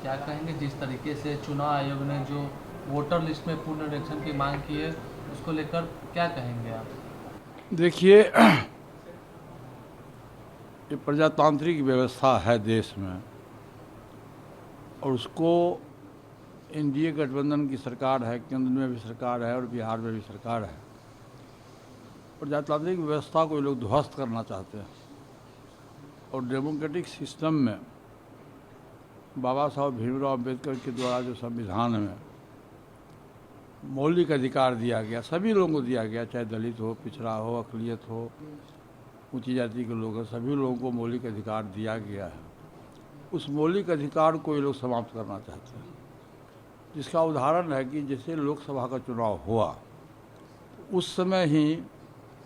क्या कहेंगे जिस तरीके से चुनाव आयोग ने जो वोटर लिस्ट में पुनरीक्षण की मांग की है उसको लेकर क्या कहेंगे आप? देखिए, ये प्रजातांत्रिक व्यवस्था है देश में और उसको एनडीए गठबंधन की सरकार है, केंद्र में भी सरकार है और बिहार में भी सरकार है। प्रजातांत्रिक व्यवस्था को ये लोग ध्वस्त करना चाहते हैं और डेमोक्रेटिक सिस्टम में बाबा साहब भीमराव अम्बेडकर के द्वारा जो संविधान में मौलिक अधिकार दिया गया, सभी लोगों को दिया गया, चाहे दलित हो, पिछड़ा हो, अक़लियत हो, ऊंची जाति के लोग हैं, सभी लोगों को मौलिक अधिकार दिया गया है। उस मौलिक अधिकार को ये लोग समाप्त करना चाहते हैं, जिसका उदाहरण है कि जैसे लोकसभा का चुनाव हुआ उस समय ही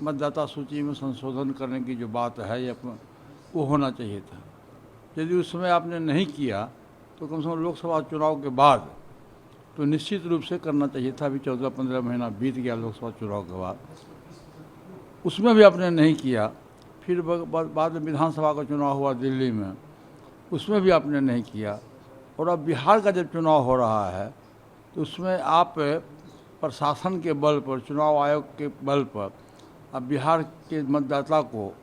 मतदाता सूची में संशोधन करने की जो बात है ये वो होना चाहिए था। यदि उस समय आपने नहीं किया तो कम से कम लोकसभा चुनाव के बाद तो निश्चित रूप से करना चाहिए था। अभी 14-15 महीना बीत गया लोकसभा चुनाव के बाद, उसमें भी आपने नहीं किया। फिर बाद में विधानसभा का चुनाव हुआ दिल्ली में, उसमें भी आपने नहीं किया। और अब बिहार का जब चुनाव हो रहा है तो उसमें आप प्रशासन के बल पर, चुनाव आयोग के बल पर अब बिहार के मतदाता को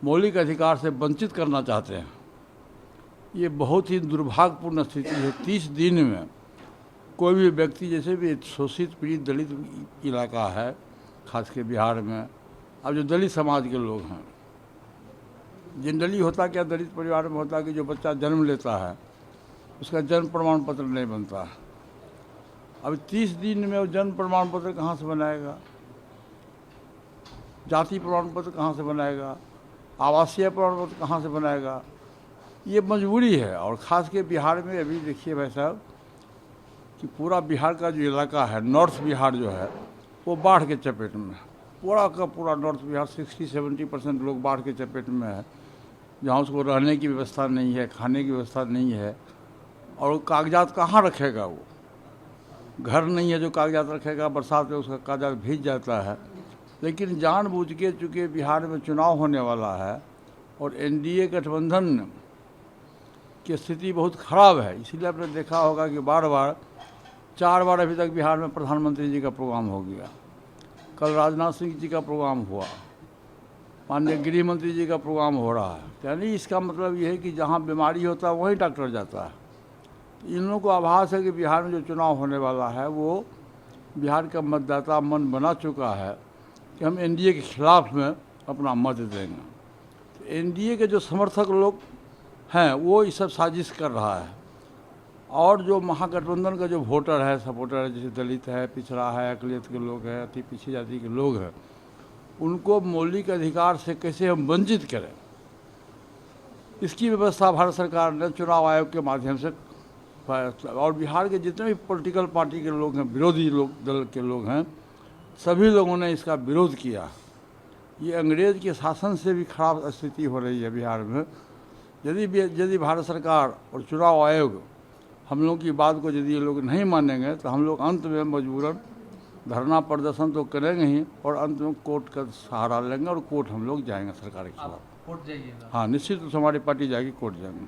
मौलिक अधिकार से वंचित करना चाहते हैं। ये बहुत ही दुर्भाग्यपूर्ण स्थिति है। 30 दिन में कोई भी व्यक्ति, जैसे भी शोषित पीड़ित दलित इलाका है खास के बिहार में, अब जो दलित समाज के लोग हैं, जनरली होता क्या दलित परिवार में होता कि जो बच्चा जन्म लेता है उसका जन्म प्रमाण पत्र नहीं बनता। अब 30 दिन में वो जन्म प्रमाण पत्र कहाँ से बनाएगा, जाति प्रमाण पत्र कहाँ से बनाएगा, आवासीय प्रमाण पत्र कहाँ से बनाएगा? ये मजबूरी है। और ख़ास के बिहार में अभी देखिए भाई साहब कि पूरा बिहार का जो इलाका है, नॉर्थ बिहार जो है, वो बाढ़ के चपेट में है। पूरा का पूरा नॉर्थ बिहार 60-70% लोग बाढ़ के चपेट में है, जहाँ उसको रहने की व्यवस्था नहीं है, खाने की व्यवस्था नहीं है। और कागजात कहाँ रखेगा? वो घर नहीं है जो कागजात रखेगा, बरसात में उसका कागजात भीग जाता है। लेकिन जानबूझ के, चूँकि बिहार में चुनाव होने वाला है और एनडीए गठबंधन की स्थिति बहुत ख़राब है, इसीलिए आपने देखा होगा कि बार बार 4 बार अभी तक बिहार में प्रधानमंत्री जी का प्रोग्राम हो गया। कल राजनाथ सिंह जी का प्रोग्राम हुआ, माननीय गृह मंत्री जी का प्रोग्राम हो रहा है। यानी इसका मतलब ये है कि जहाँ बीमारी होता है वहीं डॉक्टर जाता है। इन लोगों को आभास है कि बिहार में जो चुनाव होने वाला है वो बिहार का मतदाता मन बना चुका है कि हम एनडीए के खिलाफ में अपना मत देंगे। तो एनडीए के जो समर्थक लोग हैं वो ये सब साजिश कर रहा है। और जो महागठबंधन का जो वोटर है, सपोर्टर है, जैसे दलित है, पिछड़ा है, अक़लियत के लोग हैं, अति पिछड़ी जाति के लोग हैं, उनको मौलिक अधिकार से कैसे हम वंचित करें, इसकी व्यवस्था भारत सरकार ने चुनाव आयोग के माध्यम से, और बिहार के जितने भी पॉलिटिकल पार्टी के लोग हैं, विरोधी लोग दल के लोग हैं, सभी लोगों ने इसका विरोध किया। ये अंग्रेज़ के शासन से भी खराब स्थिति हो रही है बिहार में। यदि भारत सरकार और चुनाव आयोग हम लोग की बात को यदि ये लोग नहीं मानेंगे तो हम लोग अंत में मजबूरन धरना प्रदर्शन तो करेंगे ही और अंत में कोर्ट का सहारा लेंगे और कोर्ट हम लोग जाएंगे सरकार के खिलाफ। कोर्ट जाइएगा? हाँ, निश्चित रूप से हमारी पार्टी जाएगी, कोर्ट जाएंगे।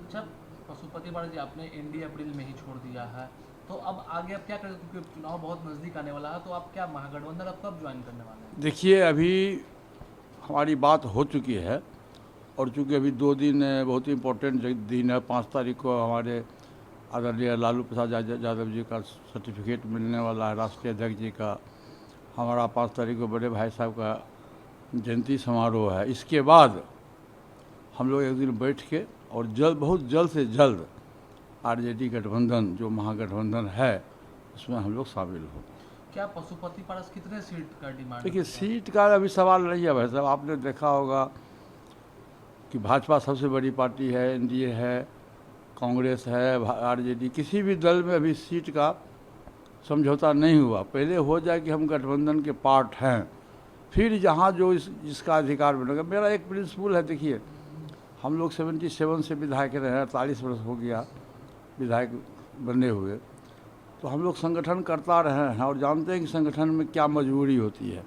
अच्छा, पशुपति बाला जी, आपने एनडीए अप्रैल में ही छोड़ दिया है, तो अब आगे आप क्या करेंगे? क्योंकि चुनाव बहुत नज़दीक आने वाला है, तो आप क्या महागठबंधन अब कब ज्वाइन करने वाले हैं? देखिए, अभी हमारी बात हो चुकी है और चूँकि अभी 2 दिन बहुत ही इम्पोर्टेंट दिन है। 5 तारीख को हमारे आदरणीय लालू प्रसाद यादव जी का सर्टिफिकेट मिलने वाला है, राष्ट्रीय अध्यक्ष जी का। हमारा 5 तारीख को बड़े भाई साहब का जयंती समारोह है। इसके बाद हम लोग एक दिन बैठ के और बहुत जल्द से जल्द आरजेडी गठबंधन जो महागठबंधन है उसमें हम लोग शामिल हो। क्या पशुपति पारस कितने सीट का डिमांड? देखिए, सीट का अभी सवाल नहीं है भाई साहब। आपने देखा होगा कि भाजपा सबसे बड़ी पार्टी है, एनडीए है, कांग्रेस है, आरजेडी, किसी भी दल में अभी सीट का समझौता नहीं हुआ। पहले हो जाए कि हम गठबंधन के पार्ट हैं, फिर जहाँ जो इसका अधिकार बनेगा। मेरा एक प्रिंसिपल है, देखिए हम लोग 77 से विधायक रहे हैं, 48 वर्ष हो गया विधायक बने हुए, तो हम लोग संगठन करता रहे हैं और जानते हैं कि संगठन में क्या मजबूरी होती है।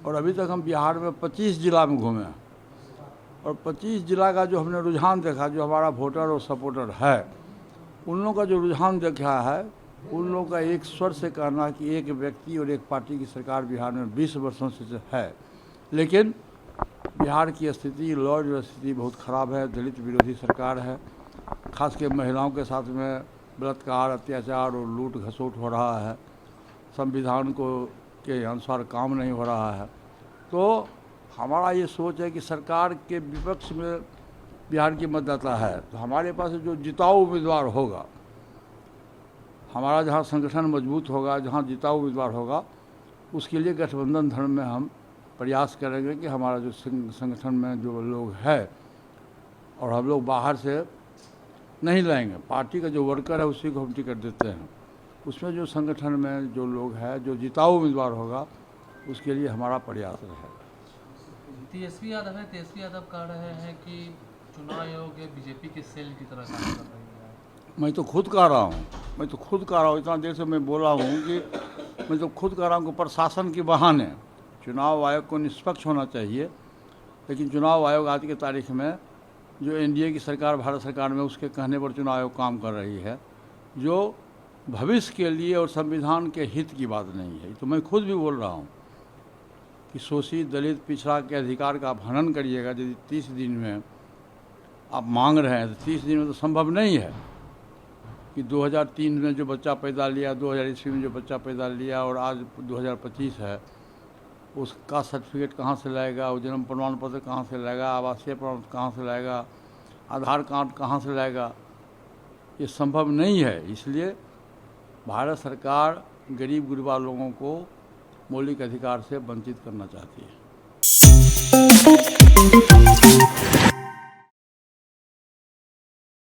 और अभी तक हम बिहार में 25 जिला में घूमे हैं और 25 जिला का जो हमने रुझान देखा, जो हमारा वोटर और सपोर्टर है, उन लोगों का जो रुझान देखा है, उन लोगों का एक स्वर से कहना कि एक व्यक्ति और एक पार्टी की सरकार बिहार में 20 वर्षों से है, लेकिन बिहार की स्थिति, लॉ एंड स्थिति बहुत ख़राब है। दलित विरोधी सरकार है, खास के महिलाओं के साथ में बलात्कार, अत्याचार और लूट घसोट हो रहा है। संविधान को के अनुसार काम नहीं हो रहा है। तो हमारा ये सोच है कि सरकार के विपक्ष में बिहार की मतदाता है, तो हमारे पास जो जिताऊ उम्मीदवार होगा, हमारा जहाँ संगठन मजबूत होगा, जहाँ जिताऊ उम्मीदवार होगा, उसके लिए गठबंधन धर्म में हम प्रयास करेंगे कि हमारा जो संगठन में जो लोग हैं, और हम लोग बाहर से नहीं लाएंगे, पार्टी का जो वर्कर है उसी को हम टिकट देते हैं। उसमें जो संगठन में जो लोग हैं, जो जिताऊ उम्मीदवार होगा, उसके लिए हमारा प्रयास रहेगा। तेजस्वी यादव है, तेजस्वी यादव कह रहे हैं कि चुनाव आयोग बीजेपी के सेल की तरह काम कर रही है। मैं तो खुद कह रहा हूँ, इतना देर से मैं बोला हूँ कि मैं तो खुद कह रहा हूँ कि प्रशासन के बहाने चुनाव आयोग को निष्पक्ष होना चाहिए, लेकिन चुनाव आयोग आज की तारीख में जो एनडीए की सरकार, भारत सरकार में, उसके कहने पर चुनाव आयोग काम कर रही है, जो भविष्य के लिए और संविधान के हित की बात नहीं है। तो मैं खुद भी बोल रहा हूँ कि शोषित, दलित, पिछड़ा के अधिकार का आप हनन करिएगा। यदि 30 दिन में आप मांग रहे हैं तो 30 दिन में तो संभव नहीं है कि 2003 में जो बच्चा पैदा लिया, 2000 ईस्वी में जो बच्चा पैदा लिया और आज 2025 है, उसका सर्टिफिकेट कहाँ से लाएगा, वो जन्म प्रमाण पत्र कहाँ से लाएगा, आवासीय प्रमाण पत्र कहाँ से लाएगा, आधार कार्ड कहाँ से लाएगा, ये संभव नहीं है। इसलिए भारत सरकार गरीब गुरबा लोगों को मौलिक अधिकार से वंचित करना चाहती है।